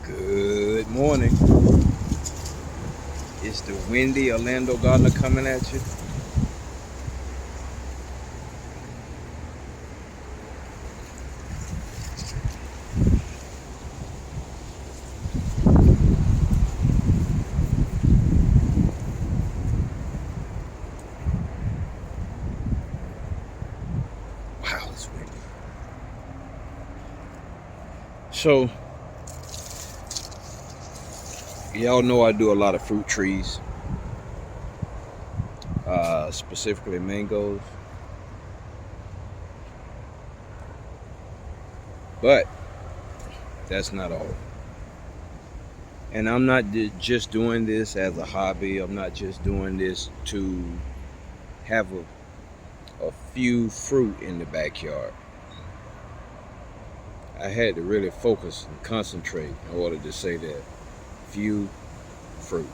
Good morning. It's the windy Orlando Gardner coming at you. Wow, it's windy. So, y'all know I do a lot of fruit trees, specifically mangoes. But that's not all. And I'm not just doing this as a hobby. I'm not just doing this to have a few fruit in the backyard. I had to really focus and concentrate in order to say that few fruit.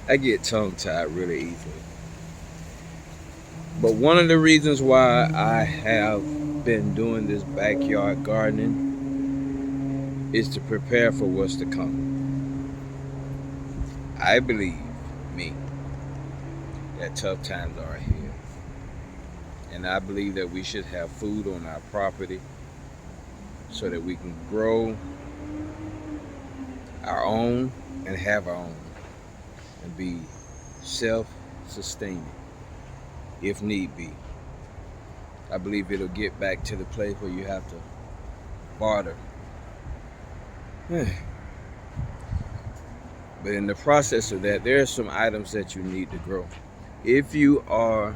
I get tongue tied really easily. But one of the reasons why I have been doing this backyard gardening is to prepare for what's to come. I believe, me, that tough times are here. And I believe that we should have food on our property so that we can grow our own and have our own and be self-sustaining if need be. I believe it'll get back to the place where you have to barter. But in the process of that, there are some items that you need to grow. If you are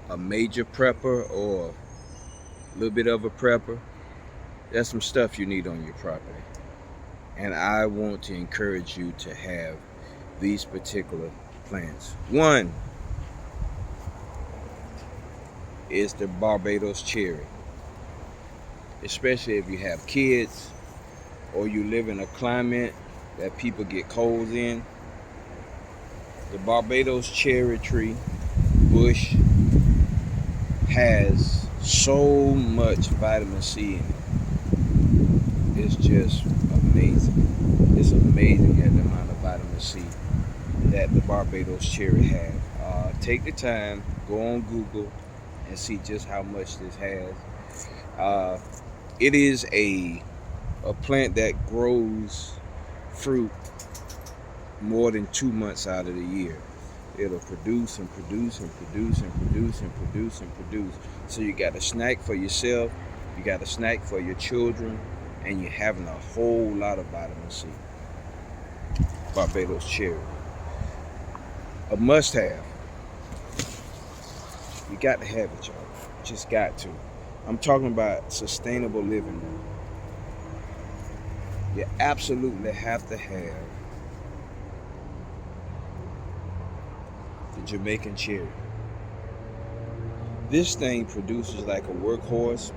a major prepper or a little bit of a prepper, there's some stuff you need on your property. And I want to encourage you to have these particular plants. One is the Barbados cherry. Especially if you have kids or you live in a climate that people get colds in. The Barbados cherry tree bush has so much vitamin C in it. It's just amazing. It's amazing at the amount of vitamin C that the Barbados cherry has. Take the time, go on Google, and see just how much this has. It is a plant that grows fruit more than 2 months out of the year. It'll produce and produce and produce and produce and produce and produce. So you got a snack for yourself, you got a snack for your children, and you're having a whole lot of vitamin C. Barbados cherry. A must-have. You got to have it, y'all. Just got to. I'm talking about sustainable living now. You absolutely have to have the Jamaican cherry. This thing produces like a workhorse,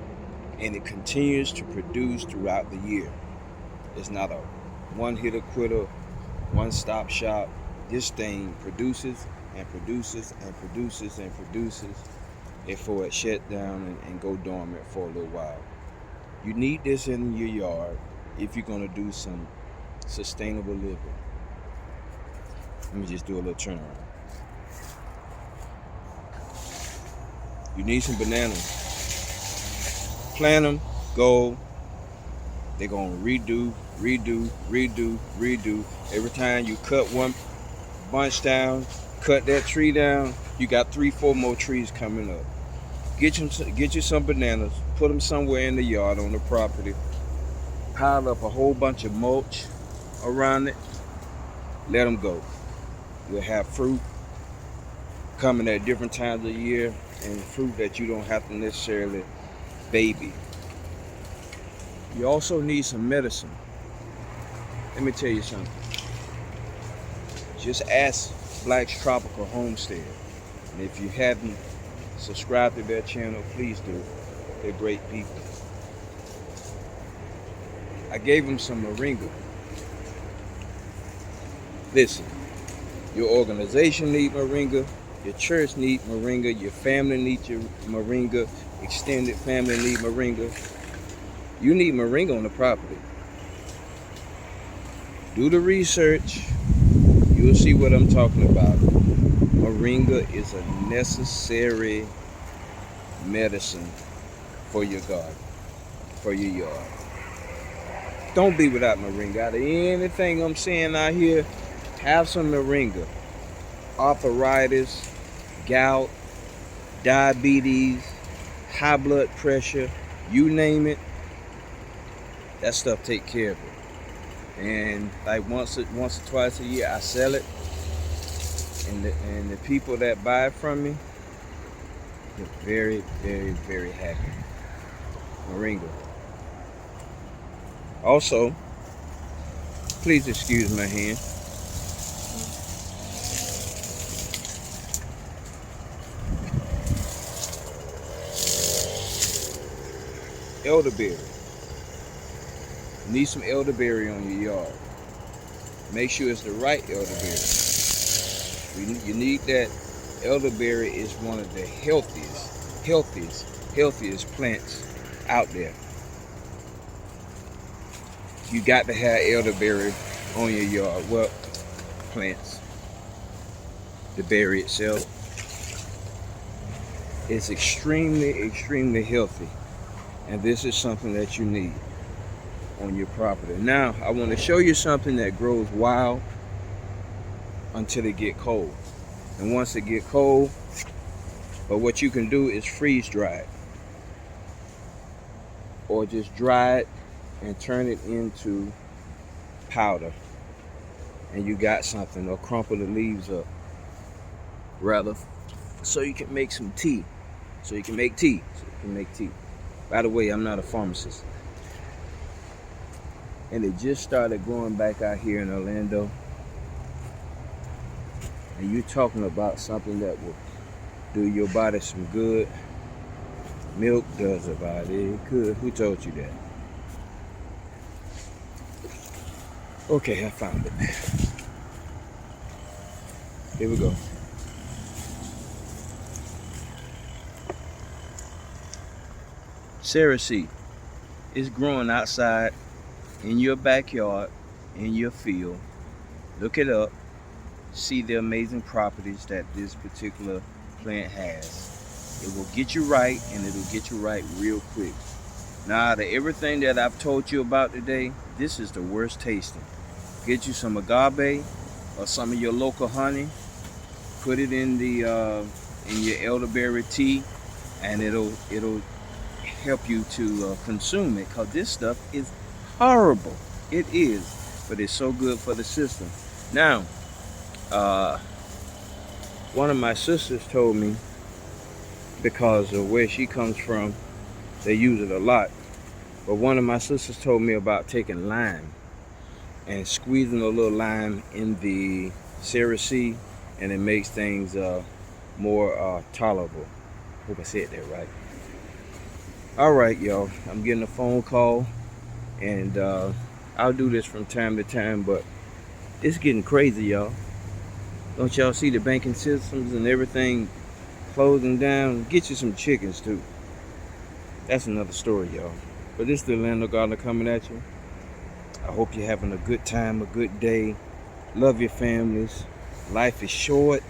and it continues to produce throughout the year. It's not a one-hitter quitter, one-stop shop. This thing produces and produces and produces and produces before it shut down and go dormant for a little while. You need this in your yard if you're going to do some sustainable living. Let me just do a little turnaround. You need some bananas. Plant them, go. They're going to redo. Every time you cut one bunch down, cut that tree down, you got 3-4 more trees coming up. Get you some bananas, put them somewhere in the yard on the property, pile up a whole bunch of mulch around it, let them go. You'll have fruit coming at different times of the year, and fruit that you don't have to necessarily baby. You also need some medicine. Let me tell you something. Just ask Black's Tropical Homestead. And if you haven't subscribed to their channel, please do. They're great people. I gave them some moringa. Listen, your organization needs moringa, your church needs moringa, your family needs your moringa, extended family needs moringa. You need moringa on the property. Do the research. You'll see what I'm talking about. Moringa is a necessary medicine for your garden, for your yard. Don't be without moringa. Out of anything I'm saying out here, have some moringa. Arthritis, gout, diabetes, high blood pressure, you name it, that stuff take care of it. And like once or twice a year I sell it, and the people that buy it from me, they're very, very, very happy. Moringa. Also, please excuse my hand. Elderberry. You need some elderberry on your yard. Make sure it's the right elderberry. You need that. Elderberry is one of the healthiest plants out there. You got to have elderberry on your yard. Well, plants. The berry itself. It's extremely, extremely healthy. And this is something that you need on your property. Now, I want to show you something that grows wild until it get cold. And once it get cold, but what you can do is freeze dry it. Or just dry it and turn it into powder. And you got something, or crumple the leaves up. Rather, so you can make some tea. So you can make tea. By the way, I'm not a pharmacist. And it just started growing back out here in Orlando. And you're talking about something that will do your body some good. Milk does a body good. Who told you that? Okay, I found it. Here we go. Cerasee is growing outside in your backyard, in your field. Look it up. See the amazing properties that this particular plant has. It will get you right, and it'll get you right real quick. Now, out of everything that I've told you about today, this is the worst tasting. Get you some agave or some of your local honey. Put it in the in your elderberry tea, and it'll help you to consume it, because this stuff is horrible. It is, but it's so good for the system. Now, one of my sisters told me, because of where she comes from, they use it a lot. But one of my sisters told me about taking lime and squeezing a little lime in the Cerasee, and it makes things more tolerable. Hope I said that right. All right, y'all. I'm getting a phone call, and I'll do this from time to time, but it's getting crazy, y'all. Don't y'all see the banking systems and everything closing down? Get you some chickens too. That's another story, y'all. But this is the Orlando Gardener coming at you. I hope you're having a good time, a good day. Love your families. Life is short.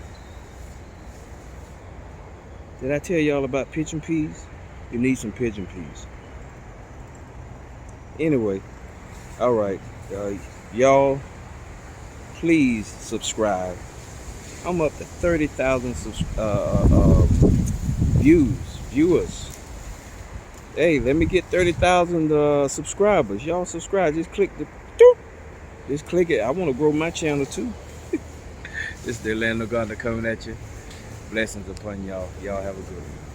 Did I tell y'all about pigeon peas? You need some pigeon peas. Anyway, all right, y'all, please subscribe. I'm up to 30,000 viewers. Hey, let me get 30,000 subscribers. Y'all subscribe. Just click the doop. Just click it. I want to grow my channel too. This is the Orlando Gardener coming at you. Blessings upon y'all. Y'all have a good one.